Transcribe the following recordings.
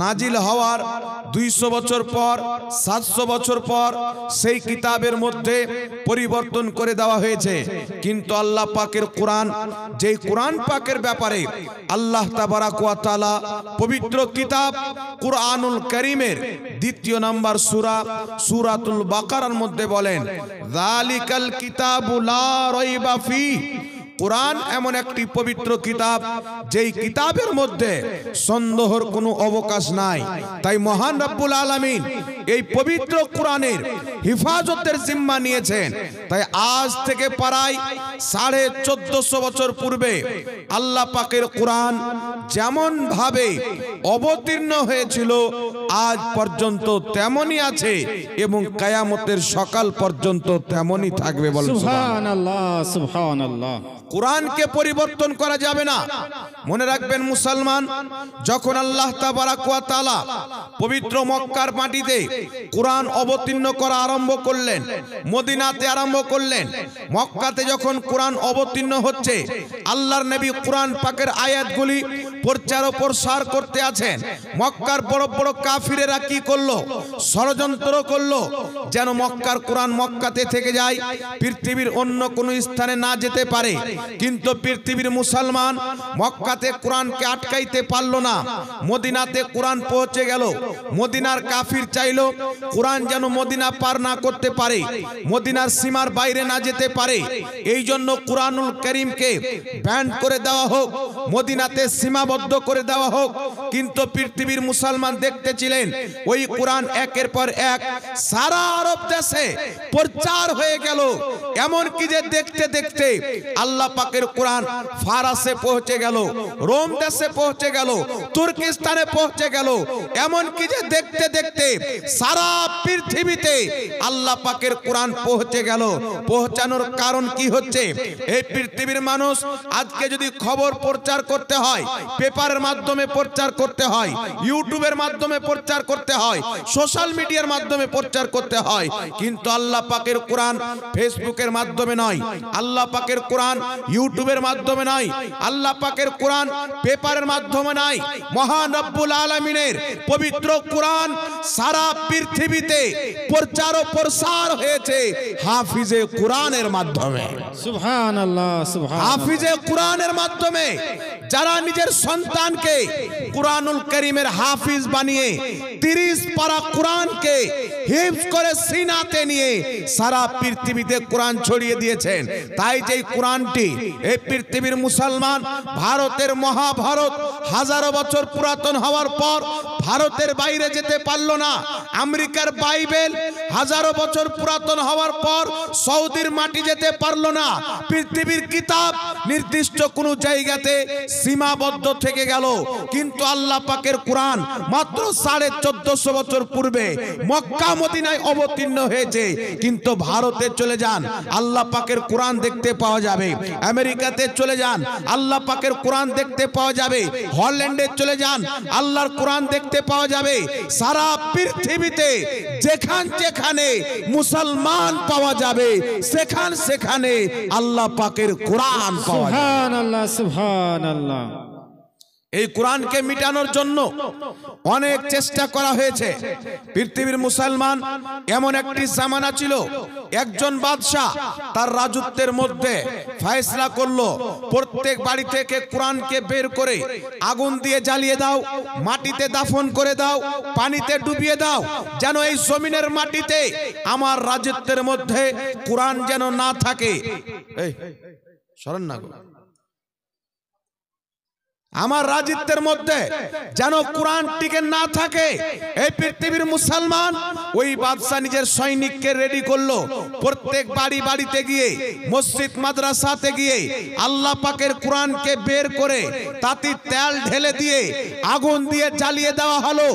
নাজিল হওয়ার 200 বছর পর 700 বছর পর সেই কিতাবের মধ্যে পরিবর্তন করে দেওয়া হয়েছে। কিন্তু আল্লাহ পাকের কোরআন, যেই কোরআন পাকের ব্যাপারে আল্লাহ তাবারাক ওয়া তাআলা পবিত্র কিতাব কুরআনুল কারীমের 2 নম্বর সূরা সূরাতুল বাকারার মধ্যে বলেন, যালিকাল কিতাবু লা রাইবা ফীহ। কোরআন এমন একটি পবিত্র কিতাব, যেই কিতাবের মধ্যে সন্দেহের কোনো অবকাশ নাই। তাই মহান রব্বুল আলামিন এই পবিত্র কোরআনের হিফাজতের জিম্মা নিয়েছেন। তাই আজ থেকে প্রায় 1450 বছর পূর্বে আল্লাহ পাকের কোরআন যেমন ভাবে অবতীর্ণ হয়েছিল আজ পর্যন্ত তেমনই আছে এবং কিয়ামতের সকাল পর্যন্ত তেমনই থাকবে। বলেন সুবহানাল্লাহ, সুবহানাল্লাহ। কোরআনকে পরিবর্তন করা যাবে না। মনে রাখবেন মুসলমান, যখন আল্লাহ তাবারাক ওয়া তাআলা পবিত্র মক্কার মাটিতে কোরআন অবতীর্ণ করা আরম্ভ করলেন, মদিনাতে আরম্ভ করলেন, মক্কাতে যখন কোরআন অবতীর্ণ হচ্ছে, আল্লাহর নবী কোরআন পাকের আয়াতগুলি প্রচার ও প্রসার করতে আছেন। মক্কার বড় বড় কাফিরেরা কি করলো? ষড়যন্ত্র করলো যেন মক্কার কোরআন মক্কাতে থেকে যায়, পৃথিবীর অন্য কোনো স্থানে না যেতে পারে। কিন্তু পৃথিবীর মুসলমান মক্কাতে কোরআনকে আটকাইতে পারলো না। মদিনাতে কোরআন পৌঁছে গেল। মদিনার কাফির চাইলো কোরআন যেন মদিনা পার না করতে পারে, মদিনার সীমার বাইরে না যেতে পারে। এই জন্য কুরআনুল কারীমকে ব্যান করে দেওয়া হোক, মদিনাতে সীমাবদ্ধ করে দেওয়া হোক। কিন্তু পৃথিবীর মুসলমান দেখতেছিলেন ওই কোরআন একের পর এক সারা আরব দেশে প্রচার হয়ে গেল। এমন কি যে দেখতে দেখতে আল্লাহ পাকের কোরআন ফারসে পৌঁছে গেল, রোম দেশে পৌঁছে গেল, তুর্কিস্তানে পৌঁছে গেল। এমন কি যে দেখতে দেখতে সারা পৃথিবীতে আল্লাহ পাকের কোরআন পৌঁছে গেল। পৌঁছানোর কারণ কি হচ্ছে? এই পৃথিবীর মানুষ আজকে যদি খবর প্রচার করতে হয়, পেপারের মাধ্যমে প্রচার করতে হয়, ইউটিউবের মাধ্যমে প্রচার করতে হয়, সোশ্যাল মিডিয়ার মাধ্যমে প্রচার করতে হয়। কিন্তু আল্লাহ পাকের কোরআন ফেসবুকের মাধ্যমে নয়, আল্লাহ পাকের কোরআন ইউটিউবের মাধ্যমে নয়, আল্লাহ পাকের কোরআন পেপারের মাধ্যমে নয়। মহান রব্বুল আলামিনের পবিত্র কোরআন সারা পৃথিবীতে প্রচার ও প্রসার হয়েছে হাফিজে কোরআনের মাধ্যমে। সুবহানাল্লাহ, সুবহানাল্লাহ। হাফিজে কোরআনের মাধ্যমে যারা নিজের সন্তানকে কুরআনুল কারীমের হাফিজ বানিয়ে 30 পারা কোরআনকে হিফজ করে সিনাতে নিয়ে সারা পৃথিবীতে কোরআন ছড়িয়ে দিয়েছেন। তাই যে কোরআনটি এই পৃথিবীর মুসলমান ভারতের মহাভারত হাজারো বছর পুরাতন হওয়ার পর ভারতের বাইরে যেতে পারলো না। আমেরিকার বাইবেল হাজারো বছর পুরাতন হওয়ার পর সৌদির মাটি যেতে পারলো না। পৃথিবীর কিতাব নির্দিষ্ট কোনো জায়গাতে সীমাবদ্ধ থেকে গেল। কিন্তু আল্লাহ পাকের কোরআন মাত্র 1450 বছর পূর্বে মক্কা মদিনায় অবতীর্ণ হয়েছে। কিন্তু ভারতে চলে যান, আল্লাহ পাকের কোরআন দেখতে পাওয়া যাবে। আমেরিকাতে চলে যান, আল্লাহ পাকের কোরআন দেখতে পাওয়া যাবে। হল্যান্ডে চলে যান, আল্লাহর কোরআন দেখতে পাওয়া যাবে। সারা পৃথিবীতে যেখানে মুসলমান পাওয়া যাবে সেখানে সেখানে আল্লাহ পাকের কোরআন পাওয়া যাবে। সুবহানাল্লাহ, সুবহানাল্লাহ। এই কোরআনকে মিটানোর জন্য অনেক চেষ্টা করা হয়েছে। পৃথিবীর মুসলমান এমন একটি জামানা ছিল, একজন বাদশাহ তার রাজত্বের মধ্যে ফয়সালা করলো, প্রত্যেক বাড়ি থেকে কোরআনকে বের করে আগুন দিয়ে জ্বালিয়ে দাও, মাটিতে দাফন করে দাও, পানিতে ডুবিয়ে দাও, যেন এই জমিনের মাটিতে আমার রাজত্বের মধ্যে কোরআন যেন না থাকে। এই শরণ না গো, আমার রাজত্বের মধ্যে যেন কোরআন টিকে না থাকে। এই পৃথিবীর মুসলমান ওই বাদশা নিজের সৈনিককে রেডি করলো, প্রত্যেক বাড়ি বাড়িতে গিয়ে মসজিদ মাদ্রাসাতে গিয়ে আল্লাহ পাকের কোরআনকে বের করে তাতে তেল ঢেলে দিয়ে আগুন দিয়ে জ্বালিয়ে দেওয়া হলো।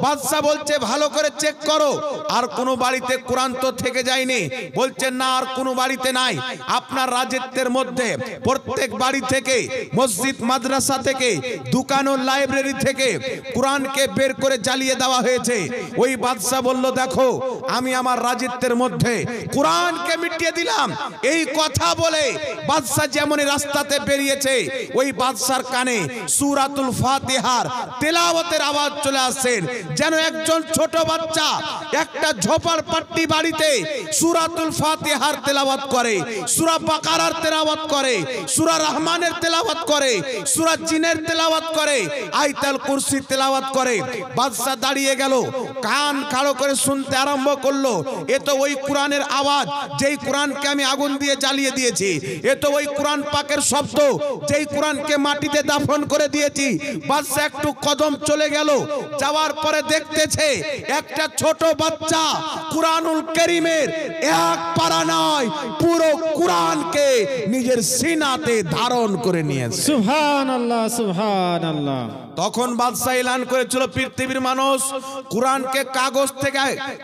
বাদশা বলছে ভালো করে চেক করো, আর কোনো বাড়িতে কোরআন তো থেকে যায়নি। বলছে না, আর কোনো বাড়িতে নাই। আপনার রাজত্বের মধ্যে প্রত্যেক বাড়ি থেকে, মসজিদ মাদ্রাসা থেকে, দোকান ও লাইব্রেরি থেকে কোরআনকে বের করে জ্বালিয়ে দেওয়া হয়েছে। ওই বাদশা বলল দেখো আমি আমার রাজত্বের মধ্যে কোরআনকে মিটিয়ে দিলাম। এই কথা বলে বাদশা যেমনই রাস্তাতে বেরিয়েছে, ওই বাদশার কানে সূরাতুল ফাতিহার তেলাওয়াতের আওয়াজ চলে আসছেন, যেন একজন ছোট বাচ্চা একটা ঝোপড়পট্টি বাড়িতে সূরাতুল ফাতিহার তেলাওয়াত করে, সূরা বাকারার তেলাওয়াত করে, সূরা রহমানের তেলাওয়াত করে, সূরা জিনের তেলাওয়াত করে, আয়াতুল কুরসি তেলাওয়াত করে। বাদশা দাঁড়িয়ে গেল, কান খাড়ো করে শুনতে আরম্ভ করলো। এ তো ওই কোরআনের আওয়াজ যেই কোরআনকে আমি আগুন দিয়ে জ্বালিয়ে দিয়েছি, এ তো ওই কোরআন পাকের শব্দ যেই কোরআনকে মাটিতে দাফন করে দিয়েছি। বাদশা একটু কদম চলে গেল, যাওয়ার পরে দেখতেছে একটা ছোট বাচ্চা কুরআনুল কারীমের এক পারা নয় পুরো কোরআনকে নিজের সিনাতে ধারণ করে নিয়েছে। সুবহানাল্লাহ সুবহানাল্লাহ। তখন বাদশাহ এলান করেছিল, পৃথিবীর মানুষ কোরআনকে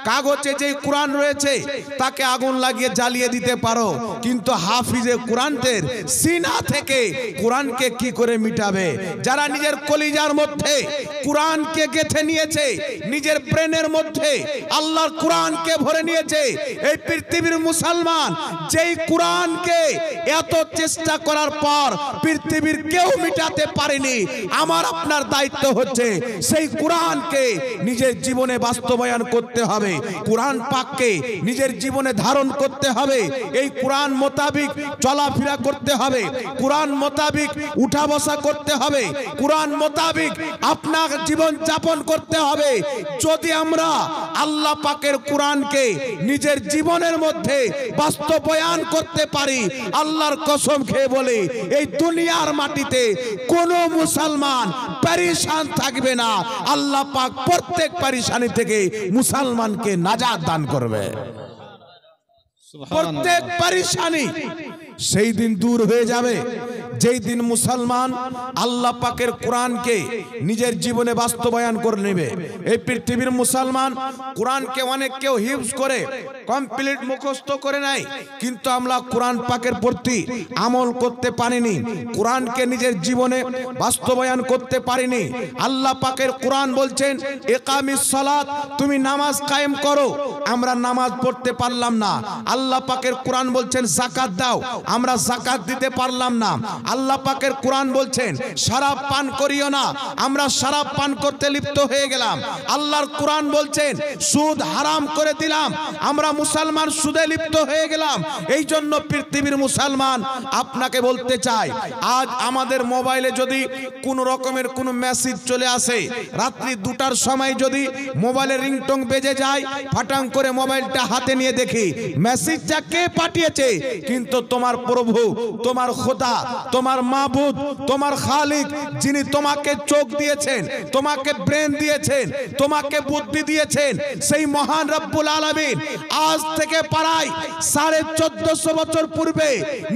কাগজে যে কোরআন রয়েছে তাকে আগুন লাগিয়ে জ্বালিয়ে দিতে পারো, কিন্তু হাফিজে কোরআনদের সিনা থেকে কোরআনকে কি করে মিটাবে? যারা নিজের কলিজার মধ্যে কোরআনকে গেঁথে নিয়েছে, নিজের ব্রেনের মধ্যে আল্লাহর কোরআনকে ভরে নিয়েছে, এই পৃথিবীর মুসলমান যেই কোরআনকে এত চেষ্টা করার পর পৃথিবীর কেউ মিটাতে পারেনি, আমার আপনার দায়িত্ব হচ্ছে সেই কোরআনকে নিজের জীবনে বাস্তবায়ন করতে হবে, কোরআন পাককে নিজের জীবনে ধারণ করতে হবে, এই কোরআন মোতাবিক চলাফেরা করতে হবে, কোরআন মোতাবিক উঠা বসা করতে হবে, কোরআন মোতাবিক আপনার জীবন যাপন করতে হবে। যদি আমরা আল্লাহ পাকের কোরআনকে নিজের জীবনের মধ্যে বাস্তবায়ন করতে পারি, আল্লাহর কসম খেয়ে বলে এই দুনিয়ার মাটিতে কোনো মুসলমান পরেশান থাকবে না। আল্লাহ পাক প্রত্যেক পরেশানি থেকে মুসলমানকে নাজাত দান করবে। প্রত্যেক পরেশানি সেই দিন দূর হয়ে যাবে যেই দিন মুসলমান আল্লাহ পাকের কোরআনকে নিজের জীবনে বাস্তবায়ন করে নেবে। এই পৃথিবীর মুসলমান কোরআনকে অনেক কেউ হিফজ করে কমপ্লিট মুখস্থ করে নাই, কিন্তু আমরা কোরআন পাকের প্রতি আমল করতে পারিনি, কোরআনকে নিজের জীবনে বাস্তবায়ন করতে পারিনি। আল্লাহ পাকের কোরআন বলছেন ইকামিস সালাত, তুমি নামাজ কায়েম করো, আমরা নামাজ পড়তে পারলাম না। আল্লাহ পাকের কোরআন বলছেন যাকাত দাও, আমরা যাকাত দিতে পারলাম না। আল্লাহ পাকের কোরআন বলছেন শরাব পান করিও না, আমরা শরাব পান করতে লিপ্ত হয়ে গেলাম। আল্লাহর কোরআন বলছেন সুদ হারাম করে দিলাম, আমরা মুসলমান সুদে লিপ্ত হয়ে গেলাম। এই জন্য পৃথিবীর মুসলমান আপনাকে বলতে চাই, আজ আমাদের মোবাইলে যদি কোনো রকমের কোনো মেসেজ চলে আসে, রাত্রি 2টার সময় যদি মোবাইলের রিংটোং বেজে যায়, ফাটাং করে মোবাইলটা হাতে নিয়ে দেখি মেসেজটা কে পাঠিয়েছে, কিন্তু তোমার প্রভু, তোমার খোদা, তোমার মাবুদ, তোমার খালিক, যিনি তোমাকে চোখ দিয়েছেন, তোমাকে ব্রেন দিয়েছেন, তোমাকে বুদ্ধি দিয়েছেন, সেই মহান রব্বুল আলামিন আজ থেকে প্রায় 1450 বছর পূর্বে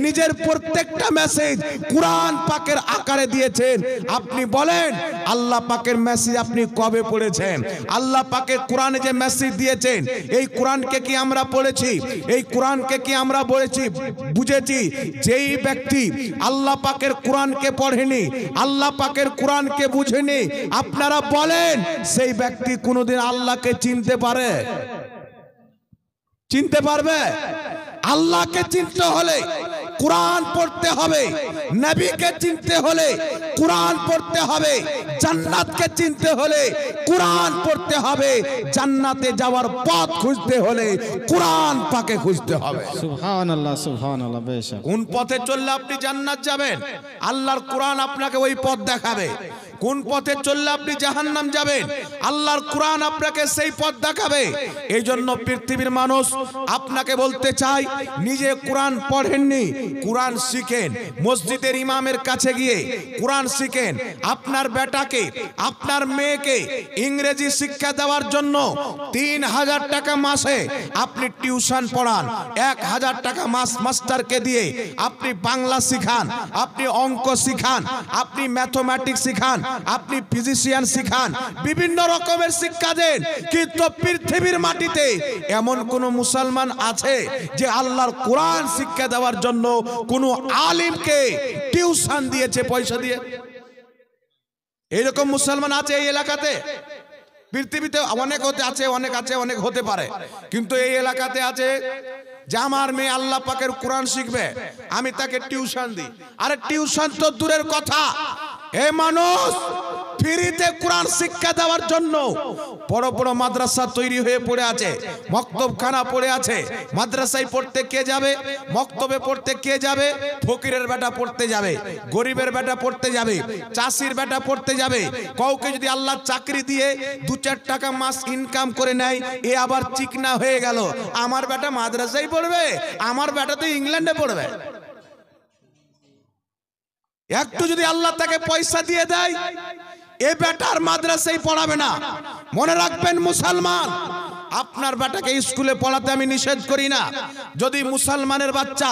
নিজের প্রত্যেকটা মেসেজ কোরআন পাকের আকারে দিয়েছেন। আপনি বলেন আল্লাহ পাকের মেসেজ আপনি কবে পড়েছেন? আল্লাহ পাকের কোরআনে যে মেসেজ দিয়েছেন, এই কোরআনকে কি আমরা পড়েছি? এই কোরআনকে কি আমরা বুঝেছি? যেই ব্যক্তি আল্লাহ পাকের কোরআনকে পড়েনি, আল্লাহ পাকের কোরআনকে বুঝেনি, আপনারা বলেন সেই ব্যক্তি কোনোদিন আল্লাহকে চিনতে পারে? চিনতে পারবে? আল্লাহকে চিনতে হলে কোরআন পড়তে হবে, নবীকে চিনতে হলে কোরআন পড়তে হবে, জান্নাতকে চিনতে হলে কোরআন পড়তে হবে, জান্নাতে যাওয়ার পথ খুঁজতে হলে কোরআন পাকে খুঁজতে হবে। সুবহানাল্লাহ সুবহানাল্লাহ। বেশক কোন পথে চললে আপনি জান্নাত যাবেন, আল্লাহর কোরআন আপনাকে ওই পথ দেখাবে। কোন পথে চললে আপনি জাহান্নাম যাবেন, আল্লাহর কোরআন আপনাকে সেই পথ দেখাবে। এই জন্য পৃথিবীর মানুষ আপনাকে বলতে চায়, নিজে কোরআন পড়েননি, কোরআন শিখেন, মসজিদের ইমামের কাছে গিয়ে কোরআন শিখেন। আপনার বেটাকে, আপনার মেয়েকে ইংরেজি শিক্ষা দেওয়ার জন্য 3000 টাকা মাসে আপনি টিউশন পড়ান, 1000 টাকা মাস্টারকে দিয়ে আপনি বাংলা শিখান, আপনি অঙ্ক শিখান, আপনি ম্যাথমেটিক্স শিখান, আপনি ফিজিশিয়ান শিখান, বিভিন্ন রকমের শিক্ষা দেন, কিন্তু পৃথিবীর মাটিতে এমন কোন মুসলমান আছে যে আল্লাহর কোরআন শিক্ষা দেওয়ার জন্য কোন আলিমকে টিউশন দিয়েছে পয়সা দিয়ে? এইরকম মুসলমান আছে এই এলাকাতে? পৃথিবীতে অনেক অনেক হতে পারে, কিন্তু এই এলাকাতে আছে যে আমার মেয়ে আল্লাহ পাকের কোরআন শিখবে, আমি তাকে টিউশন দিই। আরে টিউশন তো দূরের কথা, এ মানুষ ফ্রিতে কোরআন শিক্ষা দেওয়ার জন্য বড় বড় মাদ্রাসা তৈরি হয়ে পড়ে আছে, মক্তবখানা পড়ে আছে। মাদ্রাসায় পড়তে কে যাবে? মক্তবে পড়তে কে যাবে? ফকিরের বেটা পড়তে যাবে, গরিবের বেটা পড়তে যাবে, চাষির বেটা পড়তে যাবে। কাউকে যদি আল্লাহ চাকরি দিয়ে 2-4 টাকা মাস ইনকাম করে নেয়, এ আবার চিকনা হয়ে গেল, আমার বেটা মাদ্রাসায় পড়বে, আমার বেটা তো ইংল্যান্ডে পড়বে। একটু যদি আল্লাহ তাকে পয়সা দিয়ে দেয়, এ বেটার মাদ্রাসায় পড়াবে না। মনে রাখবেন মুসলমান, আপনার বেটাকে স্কুলে পড়াতে আমি নিষেধ করি না। যদি মুসলমানের বাচ্চা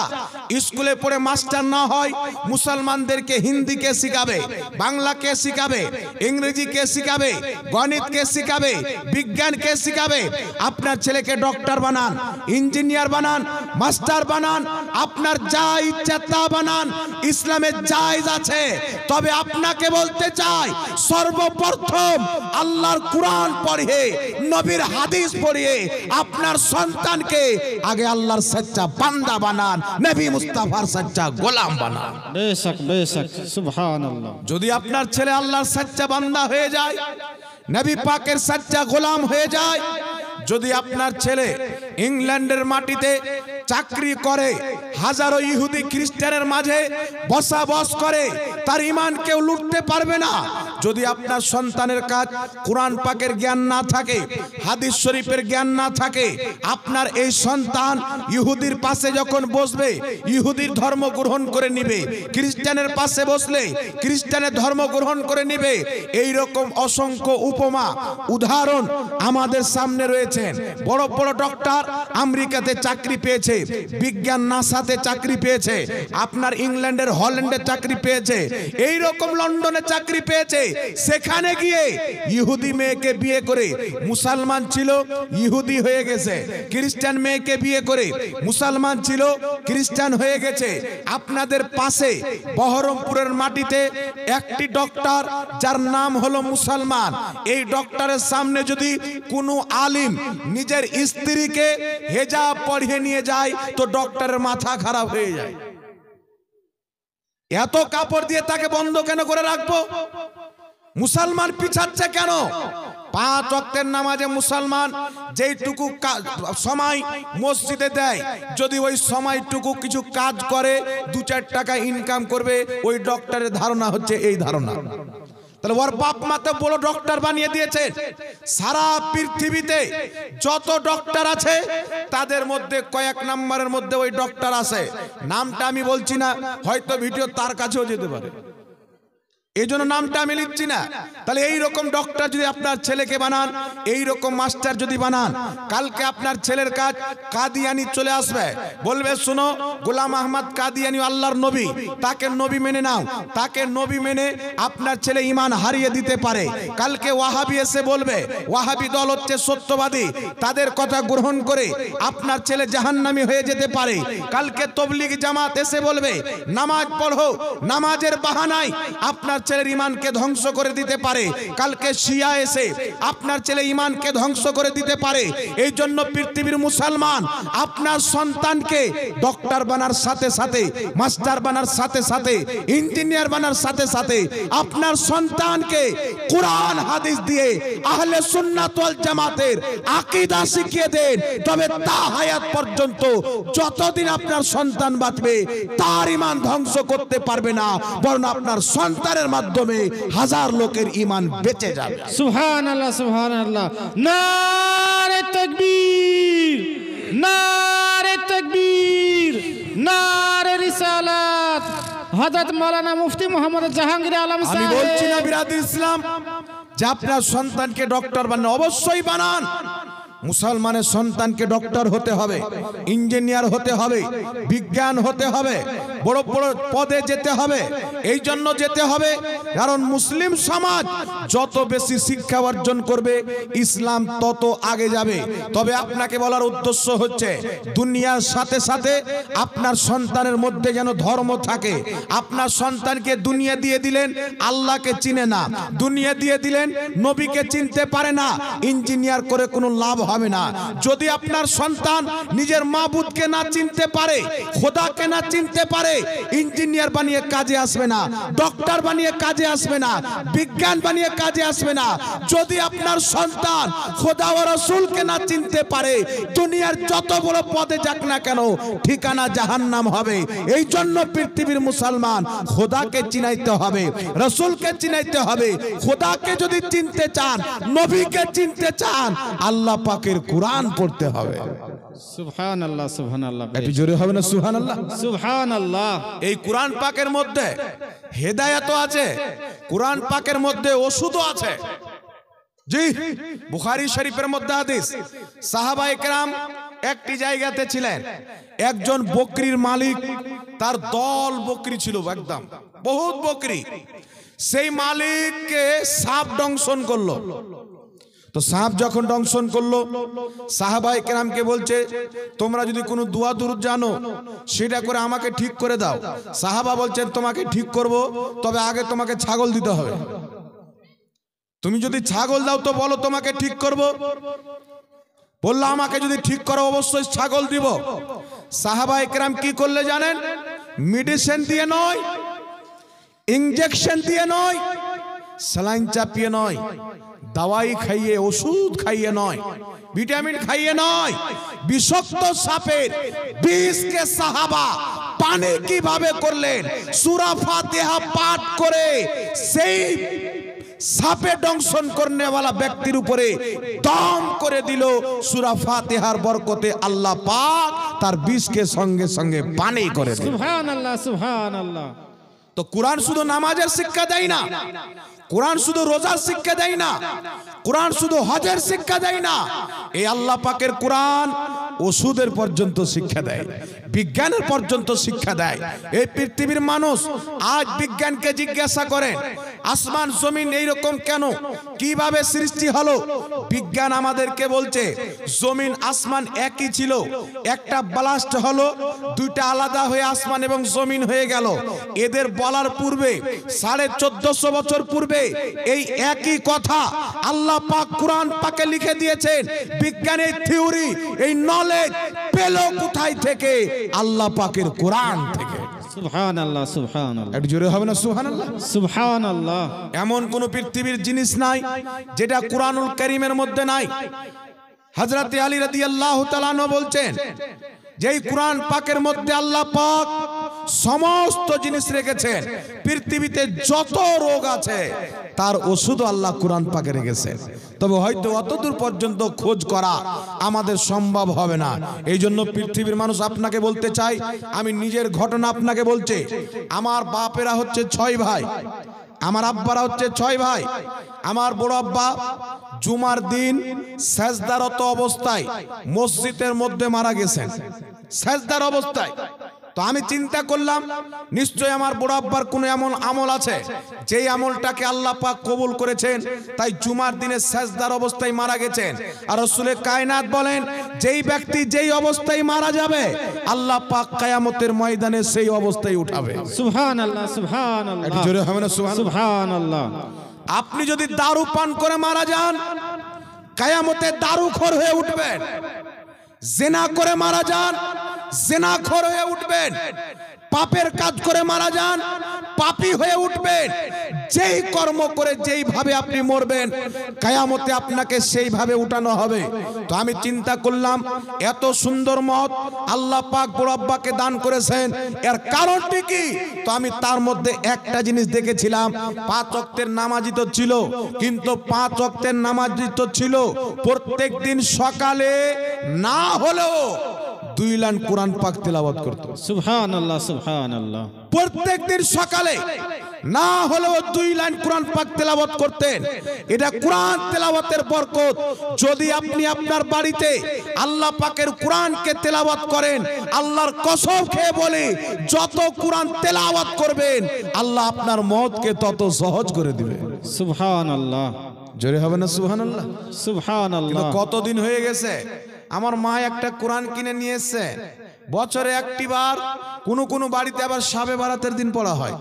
স্কুলে পড়ে মাস্টার না হয়, মুসলমানদেরকে হিন্দিকে শিখাবে, বাংলাকে শিখাবে, ইংরেজিকে শিখাবে, গণিতকে শিখাবে, বিজ্ঞানকে শিখাবে। আপনার ছেলেকে ডক্টর বানান, ইঞ্জিনিয়ার বানান, মাস্টার বানান, আপনার যা ইচ্ছা তা বানান, ইসলামের জায়েজ আছে। তবে আপনাকে বলতে চাই, সর্বপ্রথম আল্লাহর কোরআন পড়ে, নবীর হাদিস পড়িয়ে আপনার সন্তানকে আগে আল্লাহর সচ্চা বান্দা বানান, নবী মুস্তাফার সচ্চা গোলাম বানান। বেশক বেশক, সুবহানাল্লাহ। যদি আপনার ছেলে আল্লাহর সচ্চা বান্দা হয়ে যায়, নবী পাকের সচ্চা গোলাম হয়ে যায়, যদি আপনার ছেলে ইংল্যান্ডের মাটিতে চাকরি করে, হাজারো ইহুদি খ্রিস্টানের মাঝে বসবাস করে, তার ঈমান কেউ লুটতে পারবে না। যদি আপনার সন্তানের কাজ কোরআন পাকের জ্ঞান না থাকে, হাদিস শরীফের জ্ঞান না থাকে, আপনার এই সন্তান ইহুদির পাশে যখন বসবে, ইহুদির ধর্ম গ্রহণ করে নিবে, খ্রিস্টানের পাশে বসলে খ্রিস্টানের ধর্ম গ্রহণ করে নিবে। এই রকম অসংখ্য উপমা উদাহরণ আমাদের সামনে রয়েছে। বড় বড় ডক্টর আমেরিকাতে চাকরি পেয়েছে, বিজ্ঞান নাসাতে চাকরি পেয়েছে, আপনার ইংল্যান্ডের হল্যান্ডে চাকরি পেয়েছে, এই রকম লন্ডনে চাকরি পেয়েছে। সেখানে গিয়ে ইহুদি মেয়েকে বিয়ে করে মুসলমান ছিল, ইহুদি হয়ে গেছে। খ্রিস্টান মেয়েকে বিয়ে করে মুসলমান ছিল, খ্রিস্টান হয়ে গেছে। আপনাদের পাশে বহরমপুরের মাটিতে একটি ডক্টর, যার নাম হলো মুসলমান, এই ডক্টরের সামনে যদি কোনো আলিম নিজের স্ত্রীকে হেজাব পরিয়ে নিয়ে যায়, তো ডক্টরের মাথা খারাপ হয়ে যায়। এত কাপড় দিয়ে তাকে বন্ধ কেন করে রাখবো? মুসলমান পিছাচ্ছে কেন? 5 ওয়াক্তের নামাজে মুসলমান যেইটুকু সময় মসজিদে দেয়, যদি ওই সময়টুকু কিছু কাজ করে 2-4 টাকা ইনকাম করবে, ওই ডক্টরের ধারণা হচ্ছে এই ধারণা। তাহলে ওর বাপ মা তো বড় ডক্টর বানিয়ে দিয়েছে। সারা পৃথিবীতে যত ডক্টর আছে, তাদের মধ্যে কয়েক নম্বরের মধ্যে ওই ডক্টর আছে। নামটা আমি বলছি না, হয়তো ভিডিও তার কাছেও যেতে পারে, এই জন্য নামটা আমি লিখছি না। তাহলে এই রকম ডক্টর যদি আপনার ছেলেকে বানান, এই রকম মাস্টার যদি বানান, কালকে আপনার ছেলের কাজ কাদিয়ানি চলে আসবে, বলবে শোনো গোলাম আহমদ কাদিয়ানি আল্লাহর নবী, তাকে নবী মেনে নাও। তাকে নবী মেনে আপনার ছেলে ঈমান হারিয়ে দিতে পারে। কালকে ওয়াহাবি এসে বলবে ওয়াহাবি দল হচ্ছে সত্যবাদী, তাদের কথা গ্রহণ করে আপনার ছেলে জাহান্নামী হয়ে যেতে পারে। কালকে তবলিগ জামাত এসে বলবে নামাজ পড়ো, নামাজের বাহানায় আপনার ছেলের ঈমানকে ধ্বংস করে দিতে পারে। কালকে শিয়া এসে আপনার ছেলে ঈমানকে ধ্বংস করে দিতে পারে। এই জন্য পৃথিবীর মুসলমান আপনার সন্তানকে ডক্টর বানার সাথে সাথে, মাস্টার বানার সাথে সাথে, ইঞ্জিনিয়ার বানার সাথে সাথে আপনার সন্তানকে কোরআন হাদিস দিয়ে আহলে সুন্নাত ওয়াল জামাতের আকীদা শিখিয়ে দেন। তবে তা হায়াত পর্যন্ত যতদিন আপনার সন্তান বাঁচবে, তার ঈমান ধ্বংস করতে পারবে না, বরং আপনার সন্তানের মাধ্যমে হাজার লোকের ঈমান বেঁচে যাবে। সুবহানাল্লাহ, সুবহানাল্লাহ। নারে তাকবীর, নারে তাকবীর, নারে রিসালাত। হযরত মাওলানা মুফতি মোহাম্মদ জাহাঙ্গীর আলম আমি সাহেব, বলছি না বিরাদর ইসলাম যে আপনার সন্তানকে ডক্টর বানান, অবশ্যই বানান। মুসলমানের সন্তানকে ডক্টর হতে হবে, ইঞ্জিনিয়ার হতে হবে, বিজ্ঞান হতে হবে, বড় বড় পদে যেতে হবে। এই জন্য যেতে হবে কারণ মুসলিম সমাজ যত বেশি শিক্ষা অর্জন করবে ইসলাম তত আগে যাবে। তবে আপনাকে বলার উদ্দেশ্য হচ্ছে দুনিয়ার সাথে সাথে আপনার সন্তানের মধ্যে যেন ধর্ম থাকে। আপনার সন্তানকে দুনিয়া দিয়ে দিলেন, আল্লাহকে চিনে না, দুনিয়া দিয়ে দিলেন, নবীকে চিনতে পারে না, ইঞ্জিনিয়ার করে কোনো লাভ হবে না। যদি আপনার সন্তান নিজের মাবুদকে না চিনতে পারে, খোদাকে না চিনতে পারে, ইঞ্জিনিয়ার বানিয়ে কাজে আসবে না, ডক্টর বানিয়ে কাজে আসবে না, বিজ্ঞান বানিয়ে কাজে আসবে না। যদি আপনার সন্তান খোদা ও রাসূলকে না চিনতে পারে, দুনিয়ার যত বড় পদে যাক না কেন ঠিকানা জাহান্নাম হবে। এই জন্য পৃথিবীর মুসলমান খোদাকে চিনাইতে হবে, রাসূলকে চিনাইতে হবে। খোদাকে যদি চিনতে চান, নবীকে চিনতে চান, আল্লাহ পাকের কোরআন পড়তে হবে। সুবহানাল্লাহ, সুবহানাল্লাহ, একটু জোরে হবে না সুবহানাল্লাহ? সুবহানাল্লাহ। এই কোরআন পাকের মধ্যে হেদায়েত আছে, কোরআন পাকের মধ্যে ওষুধও আছে। জি, বুখারী শরীফের মধ্যে হাদিস, সাহাবায়ে কেরাম একটি জায়গাতে ছিলেন, একজন বকরির মালিক, তার দল বকরি ছিল, একদম বহুত বকরি। সেই মালিককে সাপ দংশন করলো। তো সাপ যখন দংশন করলো, সাহাবায়ে কেরামকে বলছে তোমরা যদি কোনো দোয়া দুরূদ জানো সেটা করে আমাকে ঠিক করে দাও। সাহাবা বলছেন তোমাকে ঠিক করব, তবে আগে তোমাকে ছাগল দিতে হবে। তুমি যদি ছাগল দাও তো বলো তোমাকে ঠিক করব। বললো আমাকে যদি ঠিক করো অবশ্যই ছাগল দিব। সাহাবায়ে কেরাম কি করলে জানেন? মেডিসিন দিয়ে নয়, ইনজেকশন দিয়ে নয়, স্যালাইন চাপিয়ে নয়, দাওয়াই খাইয়ে, ওষুধ খাইয়ে নয়, ভিটামিন খাইয়ে নয়, বিষাক্ত সাপের বিষকে সাহাবা পানি কিভাবে করলেন? সূরা ফাতিহা পাঠ করে সেই সাপে দংশন করনেওয়ালা ব্যক্তির উপরে দম করে দিল। সূরা ফাতিহার বরকতে আল্লাহ পাক তার বিষকে সঙ্গে সঙ্গে পানি করে দিল। সুবহানাল্লাহ, সুবহানাল্লাহ। তো কোরআন শুধু নামাজের শিক্ষা দেয় না, কোরআন শুধু রোজার শিক্ষা দেয় না, কোরআন শুধু হজের শিক্ষা দেয় না, এই আল্লাহ পাকের কোরআন ওষুধের পর্যন্ত শিক্ষা দেয়, বিজ্ঞানের পর্যন্ত শিক্ষা দেয়। এই পৃথিবীর মানুষ আজ বিজ্ঞানকে জিজ্ঞাসা করেন আসমান জমিন এইরকম কেন, কিভাবে সৃষ্টি হলো? বিজ্ঞান আমাদেরকে বলছে জমিন আসমান একই ছিল, একটা ব্লাস্ট হলো, দুইটা আলাদা হয়ে আসমান এবং জমিন হয়ে গেল। এদের বলার পূর্বে 1450 বছর পূর্বে এই একই কথা আল্লাহ পাক কোরআন পাকে লিখে দিয়েছেন। বিজ্ঞানের থিওরি, এই নলেজ পেল কোথায় থেকে? আল্লাহ পাকের কোরআন থেকে। সুবহানাল্লাহ, সুবহানাল্লাহ। একটু জোরে হবে না সুবহানাল্লাহ? সুবহানাল্লাহ। এমন কোন পৃথিবীর জিনিস নাই যেটা কোরআনুল কারীমের মধ্যে নাই। হযরত আলী রাদিয়াল্লাহু তাআলা আনহু বলছেন যে এই কোরআন পাকের মধ্যে আল্লাহ পাক সমস্ত জিনিস রেখেছেন। পৃথিবীতে যত রোগ আছে তার ওষুধ আল্লাহ কোরআন পাকে রেখেছেন। তবে হয়তো অতদূর পর্যন্ত খোঁজ করা আমাদের সম্ভব হবে না। এই জন্য পৃথিবীর মানুষ আপনাকে বলতে চাই, আমি নিজের ঘটনা আপনাকে বলছি। আমার বাপেরা হচ্ছে 6 ভাই, আমার আব্বারা হচ্ছে 6 ভাই। আমার বড় আব্বা জুমার দিন সেজদারত অবস্থায় মসজিদের মধ্যে মারা গেছেন, সেজদার অবস্থায়। তো আমি চিন্তা করলাম নিশ্চয়ই আমার বড় আব্বার কোনো এমন আমল আছে যেই আমলটাকে আল্লাহ পাক কবুল করেছেন, তাই জুমার দিনে সেজদার অবস্থায় মারা গেছেন। আর রাসূলে কায়নাত বলেন যেই ব্যক্তি যেই অবস্থায় মারা যাবে আল্লাহ পাক কিয়ামতের ময়দানে সেই অবস্থায় উঠাবে। সুবহানাল্লাহ, সুবহানাল্লাহ। একটু জোরে হবে না সুবহানাল্লাহ? সুবহানাল্লাহ। আপনি যদি দারু পান করে মারা যান কিয়ামতে দারুখোর হয়ে উঠবেন। জিনা করে মারা যান জিনাখোর হয়ে উঠবেন। পাপের কাজ করে মারা যান পাপী হয়ে উঠবেন। যেই কর্ম করে যেইভাবে আপনি মরবেন কিয়ামতে আপনাকে সেইভাবে উঠানো হবে। তো আমি চিন্তা করলাম এত সুন্দর মত আল্লাহ পাক বড় আব্বাকে দান করেছেন, এর কারণটি কি? তো আমি তার মধ্যে একটা জিনিস দেখেছিলাম, 5 ওয়াক্তের নামাজি তো ছিল, কিন্তু 5 ওয়াক্তের নামাজি তো ছিল প্রত্যেক দিন সকালে না হলেও 2 লাইন কোরআন পাক তেলাওয়াত করত। সুবহানাল্লাহ, সুবহানাল্লাহ। প্রত্যেক দিন সকালে না হলেও 2 লাইন কোরআন পাক তেলাওয়াত করতেন। এটা কোরআন তেলাওয়াতের বরকত। যদি আপনি আপনার বাড়িতে আল্লাহ পাকের কোরআনকে তেলাওয়াত করেন, আল্লাহর কসম খেয়ে বলে যত কোরআন তেলাওয়াত করবেন আল্লাহ আপনার মওতকে তত সহজ করে দিবেন। সুবহানাল্লাহ। জোরে হবে না সুবহানাল্লাহ? সুবহানাল্লাহ। কতদিন হয়ে গেছে আমার মা একটা কোরআন কিনে নিয়ে এসেছে, বছরে একটি বার। কোন বাড়িতে আবার শাবে বারাতের দিন পড়া হয়,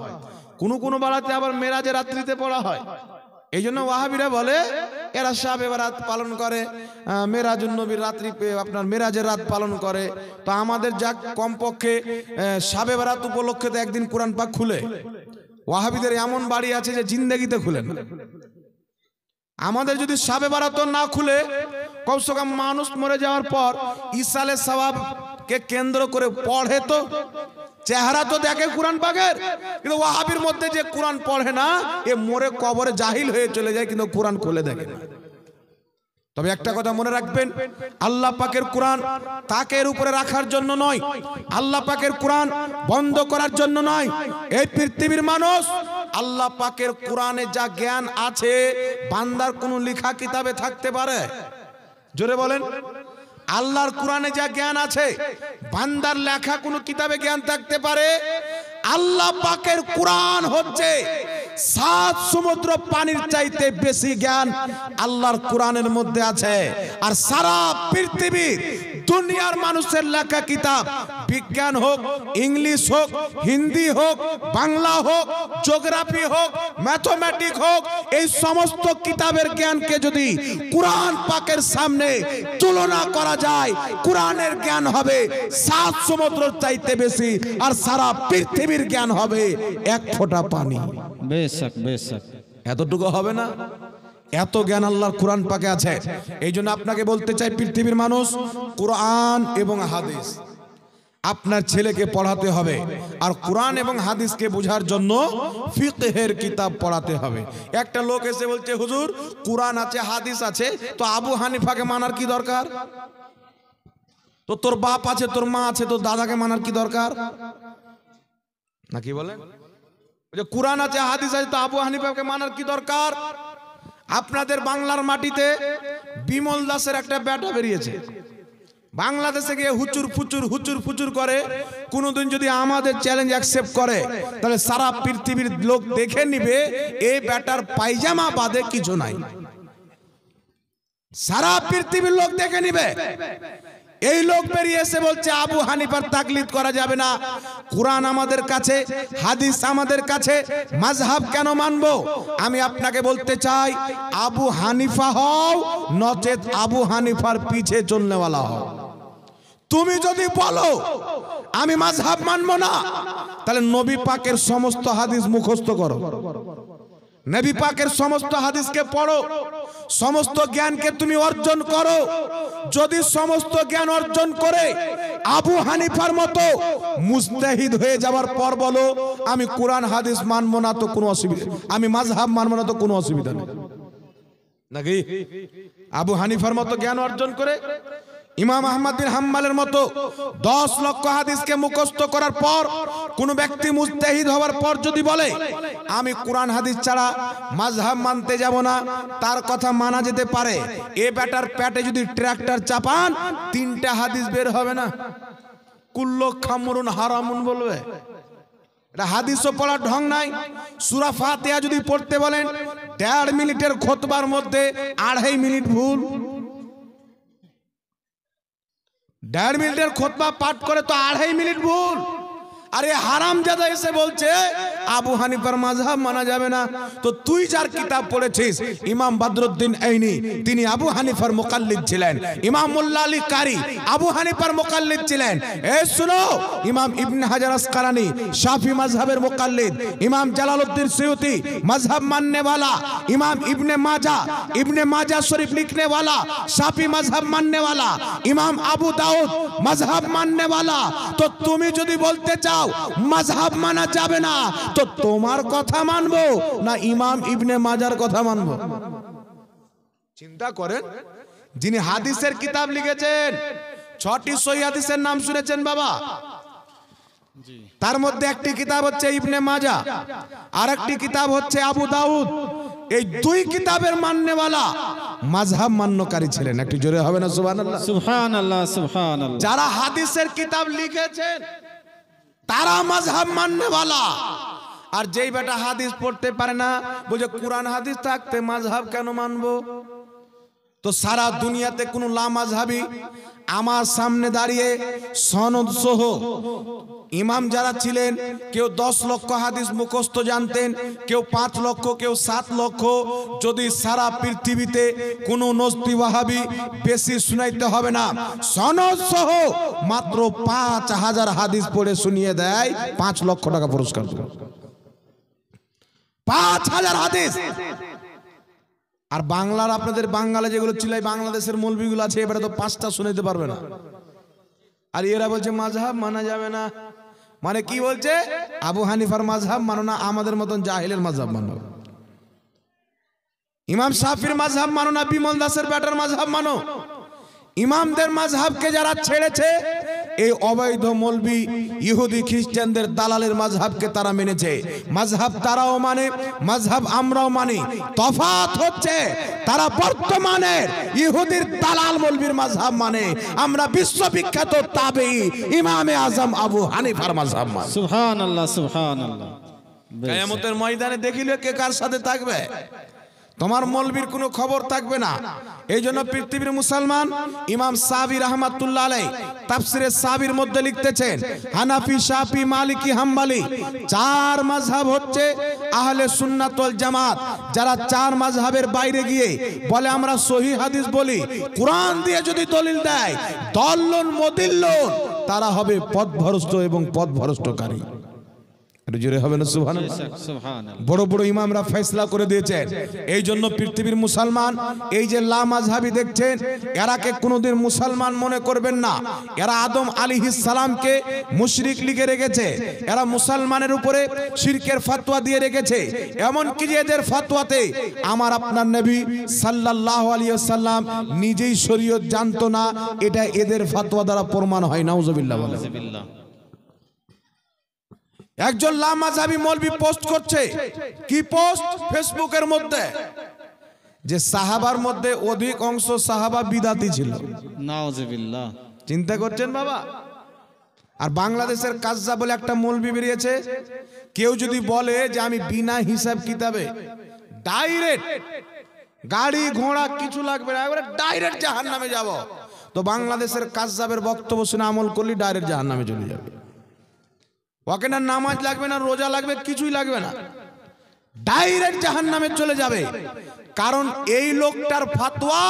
কোন বাড়িতে আবার মেরাজের রাত্রিতে পড়া হয়। এই জন্য ওয়াহাবিরা বলে এরা শাবে বারাত পালন করে, মেরাজুন নবীর রাত্রি আপনার মেরাজের রাত পালন করে। তো আমাদের যা কমপক্ষে শাবে বারাত উপলক্ষে তো একদিন কোরআন পাক খুলে। ওয়াহাবিদের এমন বাড়ি আছে যে জিন্দেগিতে খুলে না। আমাদের যদি শাবে বারাত না খুলে, কমসে কম মানুষ মরে যাওয়ার পর ইসালে সওয়াবকে কেন্দ্র করে পড়ে, তো চেহারা তো দেখে কোরআন পাকের। কিন্তু ওয়াহাবির মধ্যে যে কোরআন পড়ে না, এ মরে কবরে জাহিল হয়ে চলে যায়, কিন্তু কোরআন খুলে দেখে না। তবে একটা কথা মনে রাখবেন, আল্লাহ পাকের কোরআন তাকের উপরে রাখার জন্য নয়, আল্লাহ পাকের কোরআন বন্ধ করার জন্য নয়। এই পৃথিবীর মানুষ আল্লাহ পাকের কোরআনে যা জ্ঞান আছে বান্দার কোনো লেখা কিতাবে থাকতে পারে? জোরে বলেন। আল্লাহর কোরআনে যা জ্ঞান আছে বান্দার লেখা কোনো কিতাবে জ্ঞান থাকতে পারে? আল্লাহ পাকের কোরআন হচ্ছে 7 সমুদ্র পানির চাইতে বেশি জ্ঞান আল্লাহর কোরআনের মধ্যে আছে। আর সারা পৃথিবীর দুনিয়ার মানুষের লেখা কিতাব, বিজ্ঞান হোক, ইংলিশ হোক, হিন্দি হোক, বাংলা হোক, জিওগ্রাফি হোক, ম্যাথমেটিক্স হোক, এই সমস্ত কিতাবের জ্ঞানকে যদি কোরআন পাকের সামনে তুলনা করা যায়, কোরআনের জ্ঞান হবে 7 সমুদ্রের চাইতে বেশি, আর সারা পৃথিবীর জ্ঞান হবে 1 ফোঁটা পানি। বেশক বেশক। এতটুকু হবে না? এত জ্ঞান আল্লাহর কোরআন পাকে আছে। এই জন্য আপনাকে বলতে চাই, পৃথিবীর মানুষ, কোরআন এবং হাদিস আপনার ছেলেকে পড়াতে হবে, আর কোরআন এবং হাদিসকে বোঝার জন্য ফিকহের কিতাব পড়াতে হবে। একটা লোক এসে বলছে, হুজুর কোরআন আছে হাদিস আছে, তো আবু হানিফাকে মানার কি দরকার? তো তোর বাপ আছে, তোর মা আছে, তোর দাদাকে মানার কি দরকার? নাকি বলেন? কোরআন আছে হাদিস আছে, তো আবু হানিফাকে মানার কি দরকার? আপনাদের বাংলার মাটিতে বিমল দাসের একটা বেটা বেরিয়েছে, বাংলাদেশে গিয়ে হুচুর ফুচুর করে। কোনদিন যদি আমাদের চ্যালেঞ্জ অ্যাকসেপ্ট করে, তাহলে সারা পৃথিবীর লোক দেখে নিবে এই বেটার পায়জামা বাদে কিছু নাই। সারা পৃথিবীর লোক দেখে নিবে। এই লোক বেরিয়ে এসে বলছে আবু হানিফার তাকলিদ করা যাবে না, কোরআন আমাদের কাছে, হাদিস আমাদের কাছে, মাযহাব কেন মানবো? আমি আপনাকে বলতে চাই, আবু হানিফা হও নচেত আবু হানিফার পিছে চলনেওয়ালা হও। তুমি যদি বলো আমি মাযহাব মানবো না, তাহলে নবী পাকের সমস্ত হাদিস মুখস্থ করো, নবী পাকের সমস্ত হাদিসকে পড়ো, সমস্ত জ্ঞানকে তুমি অর্জন করো। যদি সমস্ত জ্ঞান অর্জন করে আবু হানিফার মতো মুজতাহিদ হয়ে যাওয়ার পর বলো আমি কোরআন হাদিস মানবো না, তো কোনো অসুবিধা, আমি মাযহাব মানবো না, তো কোনো অসুবিধা নেই। নাকি আবু হানিফার মতো জ্ঞান অর্জন করে, ইমাম আহমদ বিন হাম্বলের মতো 10 লক্ষ হাদিসকে মুখস্থ করার পর কোন ব্যক্তি মুজতাহিদ হওয়ার পর যদি বলে আমি কোরআন হাদিস ছাড়া মাযহাব মানতে যাব না, তার কথা মানা যেতে পারে। এ বেটার পেটে যদি ট্রাক্টর চাপান 3টা হাদিস বের হবে না। কুল্লু খামরুন হারামুন বলবে, এটা হাদিসও পড়ার ঢং নাই। সূরা ফাতিহা যদি পড়তে বলেন 1.5 মিনিটের খুতবার মধ্যে 2.5 মিনিট ভুল। 1.5 মিনিটের খুতবা পাঠ করে তো 2.5 মিনিট ভুল। আরে হারামজাদা এসে বলছে আবু হানিফার মাযহাব মানা যাবে না। তো তুই যার কিতাব পড়েছিস ইমাম বদরুদ্দিন আইনি, তিনি আবু হানিফার মুকাল্লিদ ছিলেন। ইমাম মোল্লা আলী কারি আবু হানিফার মুকাল্লিদ ছিলেন। এই শুনো, ইমাম ইবনে হাজার আসকালানি শাফি মাযহাবের মুকাল্লিদ, ইমাম জালালউদ্দিন সুয়ুতি মাযহাব मानने वाला, इमाम इब्ने माजा शरीफ लिखने वाला शाफी मजहब मानने वाला, इमाम अबू दाऊद मजहब मानने वाला। तो তুমি যদি বলতে চাও मजहब माना যাবে না, তো তোমার কথা মানবো না ইমাম ইবনে মাজার কথা মানবো? চিন্তা করেন, যিনি হাদিসের কিতাব লিখেছেন, 6টি সহিহ হাদিসের নাম শুনেছেন বাবা? তার মধ্যে একটি কিতাব হচ্ছে ইবনে মাজা, আর একটি কিতাব হচ্ছে আবু দাউদ। এই দুই কিতাবের মান্যওয়ালা মাযহাব মান্যকারী ছিলেন। একটু জোরে হবে না সুবহানাল্লাহ? সুবহানাল্লাহ, সুবহানাল্লাহ। যারা হাদিসের কিতাব লিখেছেন তারা মাযহাব মান্যওয়ালা। আর যেই বেটা হাদিস পড়তে পারে না, বলছে কুরআন হাদিস থাকতে মাযহাব কেন মানবো? তো সারা দুনিয়াতে কোন লামাযহাবী আমার সামনে দাঁড়িয়ে সনদ সহ ইমাম যারা ছিলেন, কেউ 10 লক্ষ হাদিস মুখস্থ জানতেন, কেউ 5 লক্ষ, কেউ 7 লক্ষ। যদি সারা পৃথিবীতে কোনো নজদি ওয়াহাবি বেশি শুনাইতে হবে না, সনদ সহ মাত্র 5000 হাদিস পড়ে শুনিয়ে দেয়, 5 লক্ষ টাকা পুরস্কার দেবে। 5000 হাদিস। আর বাংলার আপনাদের বাঙালি যেগুলো ছিল, বাংলাদেশের মৌলবীগুলো আছে, এবারে তো 5টা শুনাইতে পারবে না। আর এরা বলছে মাযহাব মানা যাবে না। মানে কি বলছে? আবু হানিফার মাযহাব মানো না, আমাদের মতন জাহিলের মাযহাব মানো। ইমাম শাফির মাযহাব মানো না, বিমল দাসের বেটার মাযহাব মানো। ইমামদের মাযহাবকে যারা ছেড়েছে, এই অবৈধ মৌলবী ইহুদি খ্রিস্টানদের দালালের মাযহাবকে তারা মেনেছে। মাযহাব তারাও মানে, মাযহাব আমরাও মানি। তফাৎ হচ্ছে তারা বর্তমানের ইহুদির দালাল মৌলবীর মাযহাব মানে, আমরা বিশ্ববিখ্যাত তাবেঈ ইমামে আজম আবু হানিফার মাযহাব মানি। সুবহানাল্লাহ, সুবহানাল্লাহ। কিয়ামতের ময়দানে দেখিলে কে কার সাথে থাকবে? তোমার মৌলবীর কোনো খবর থাকবে না। এই জন্য পৃথিবীর মুসলমান ইমাম সাবি রাহমাতুল্লাহ আলাইহি তাফসিরে সাবির মধ্যে লিখতেছেন, হানাফি, শাফি, মালিকি, হাম্বলি 4 মাযহাব হচ্ছে আহলে সুন্নাত ওয়াল জামাত। যারা 4 মাযহাবের বাইরে গিয়ে বলে আমরা সহিহ হাদিস বলি, কোরআন দিয়ে যদি দলিল দেয়, দল্লুন মুদিল্লুন, তারা হবে পথভ্রষ্ট এবং পথভ্রষ্টকারী। জোরে হবে না সুবহানাল্লাহ? সুবহানাল্লাহ। বড় বড় ইমামরা ফয়সালা করে দিয়েছেন। এই জন্য পৃথিবীর মুসলমান এই যে লামাযহাবী দেখছেন, এরাকে কোনোদিন মুসলমান মনে করবেন না। এরা আদম আলাইহিস সালামকে মুশরিক লিখে রেখেছে, এরা মুসলমানের উপরে শিরকের ফতোয়া দিয়ে রেখেছে। এমন কি যে এদের ফতোয়াতে আমার আপনার নবী সাল্লাল্লাহু আলাইহি ওয়াসাল্লাম নিজেই শরীয়ত জানতো না, এটা এদের ফতোয়া দ্বারা প্রমাণ হয়। নাউজুবিল্লাহ বলে। একজন লামাযহাবী মৌলবী পোস্ট করছে, কি পোস্ট? ফেসবুকের মধ্যে, যে সাহাবার মধ্যে অধিক অংশ সাহাবা বিদাতি ছিল। নাউজুবিল্লাহ। চিন্তা করছেন বাবা? আর বাংলাদেশের কাজ্জা বলে একটা মৌলবী বেরিয়েছে, কেউ যদি বলে যে আমি বিনা হিসাব কিতাবে ডাইরেক্ট, গাড়ি ঘোড়া কিছু লাগবে না, একবারে ডাইরেক্ট জাহান্নামে যাব, তো বাংলাদেশের কাজ্জাবের বক্তব্য শুনে আমল করলে ডাইরেক্ট জাহান্নামে চলে যাবে। ওকে না নামাজ লাগবে না, রোজা লাগবে, কিছুই লাগবে না, ডাইরেক্ট জাহান্নামে চলে যাবে। কারণ এই লোকটার ফতোয়া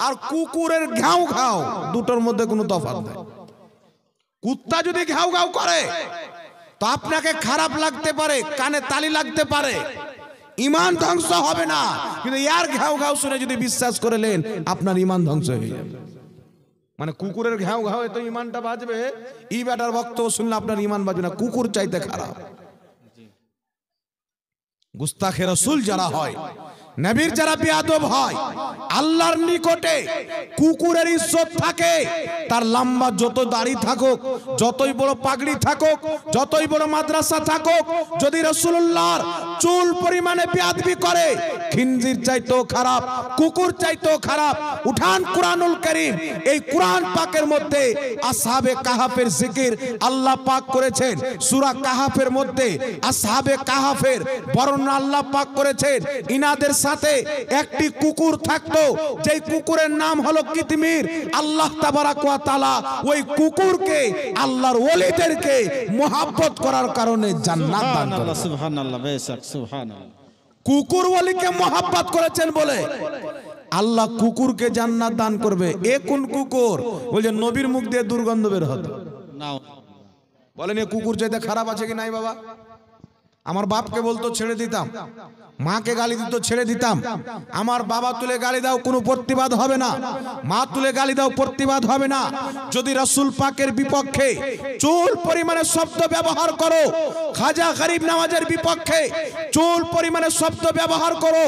আর কুকুরের ঘাউ ঘাউ দুটোর মধ্যে কোনো তফাৎ নেই। কুত্তা যদি ঘাউ ঘাউ করে তো আপনাকে খারাপ লাগতে পারে, কানে তালি লাগতে পারে, ঈমান ধ্বংস হবে না। কিন্তু ইয়ার ঘাউ ঘাউ শুনে যদি বিশ্বাস করলেন, আপনার ঈমান ধ্বংস হয়ে যাবে। মানে কুকুরের ঘাউ ঘাউ তো ঈমানটা বাঁচবে, ই বেটার বক্তব্য শুনলে আপনার ঈমান বাঁচবে না, কুকুর চাইতে খারাপ। গুস্তাখে রাসূল যারা হয়, নবীর যারা বেয়াদব হয়, আল্লাহর নিকটে কুকুরের ইজ্জত থাকে। তার লম্বা যত দাড়ি থাকুক, যতই বড় পাগড়ি থাকুক, যতই বড় মাদ্রাসা থাকুক, যদি রাসূলুল্লাহর চুল পরিমাণে বেয়াদবি করে, খিনজির চাইতেও খারাপ, কুকুর চাইতেও খারাপ। উঠান কুরআনুল কারীম, এই কুরআন পাকের মধ্যে আসহাবে কাহাফের জিকির আল্লাহ পাক করেছেন। সূরা কাহাফের মধ্যে আসহাবে কাহাফের বর্ণনা আল্লাহ পাক করেছেন। ইনাদের সাথে একটি কুকুর থাকতো, যেই কুকুরের নাম হলো কিতমির। আল্লাহ তাবারাক ওয়া তাআলা ওই কুকুরকে আল্লাহর ওলিদেরকে মুহাব্বত করার কারণে জান্নাত দান করেছেন। সুবহানাল্লাহ, বেশক সুবহানাল্লাহ। কুকুর ওলিকে মুহাব্বত করেছেন বলে আল্লাহ কুকুরকে জান্নাত দান করবে। এ কোন কুকুর? বলছে নবীর মুখ দিয়ে দুর্গন্ধ বের হতো। নাও বলেন এ কুকুর চাইতে খারাপ আছে কি নাই বাবা? আমার বাপকে বলতো ছেড়ে দিতাম, মাকে গালি দিত ছেড়ে দিতাম। আমার বাবা তুলে গালি দাও, কোনো প্রতিবাদ হবে না। মা তুলে গালি দাও, প্রতিবাদ হবে না। যদি রাসূল পাকের বিপক্ষে চুল পরিমাণে শব্দ ব্যবহার করো, খাজা গরিব নওয়াজের বিপক্ষে চুল পরিমাণে শব্দ ব্যবহার করো,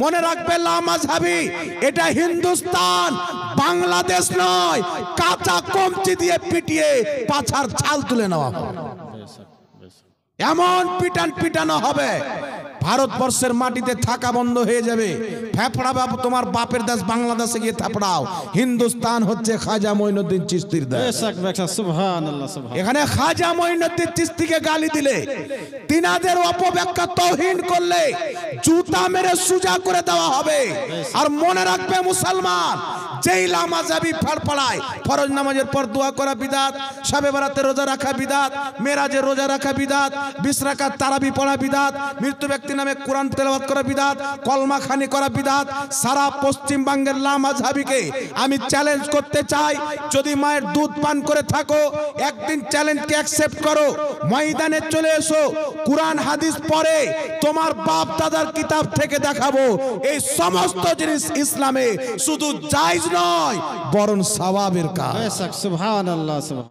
মনে রাখবে লামাযহাবী এটা হিন্দুস্তান, বাংলাদেশ নয়। কাঁচা কমচি দিয়ে পিটিয়ে পাছার ছাল তুলে নেওয়া হবে। এমন পিটানো হবে, ভারতবর্ষের মাটিতে থাকা বন্ধ হয়ে যাবে। ফেফড়া বাপ তোমার বাপের দেশ বাংলাদেশে গিয়ে থাপড়াও, হিন্দুস্তান হচ্ছে খাজা মঈনুদ্দিন চিশতির দেশ। বেশক বেশক সুবহানাল্লাহ সুবহান। এখানে খাজা মঈনুদ্দিন চিশতিকে গালি দিলে, তিনাদের অপব্যাখ্যা তৌহিন করলে জুতা মেরে সুজা করে দেওয়া হবে। আর মনে রাখবে মুসলমান, যেই লামাজাবি ফাড়পাড়ায় ফরজ নামাজের পর দোয়া করা বিদাত, শবে বরাতে রোজা রাখা বিদাত, মেরাজে রোজা রাখা বিদাত, 20 রাকাত তারাবি পড়া বিদাত, মৃত্যু ব্যক্তি নামে কোরআন তেলাওয়াত করা বিদাত, কলমা খানি করা বিদাত। সারা পশ্চিমবঙ্গের লামাজাবিকে আমি চ্যালেঞ্জ করতে চাই, যদি মায়ের দুধ পান করে থাকো একদিন চ্যালেঞ্জকে অ্যাকসেপ্ট করো, ময়দানে চলে এসো, কোরআন হাদিস পড়ে তোমার বাপ দাদার কিতাব থেকে দেখাবো এই সমস্ত জিনিস ইসলামে শুধু জায়েজ নয় বরং সওয়াবের কাজ। বেশক সুবহানাল্লাহ সুবহান।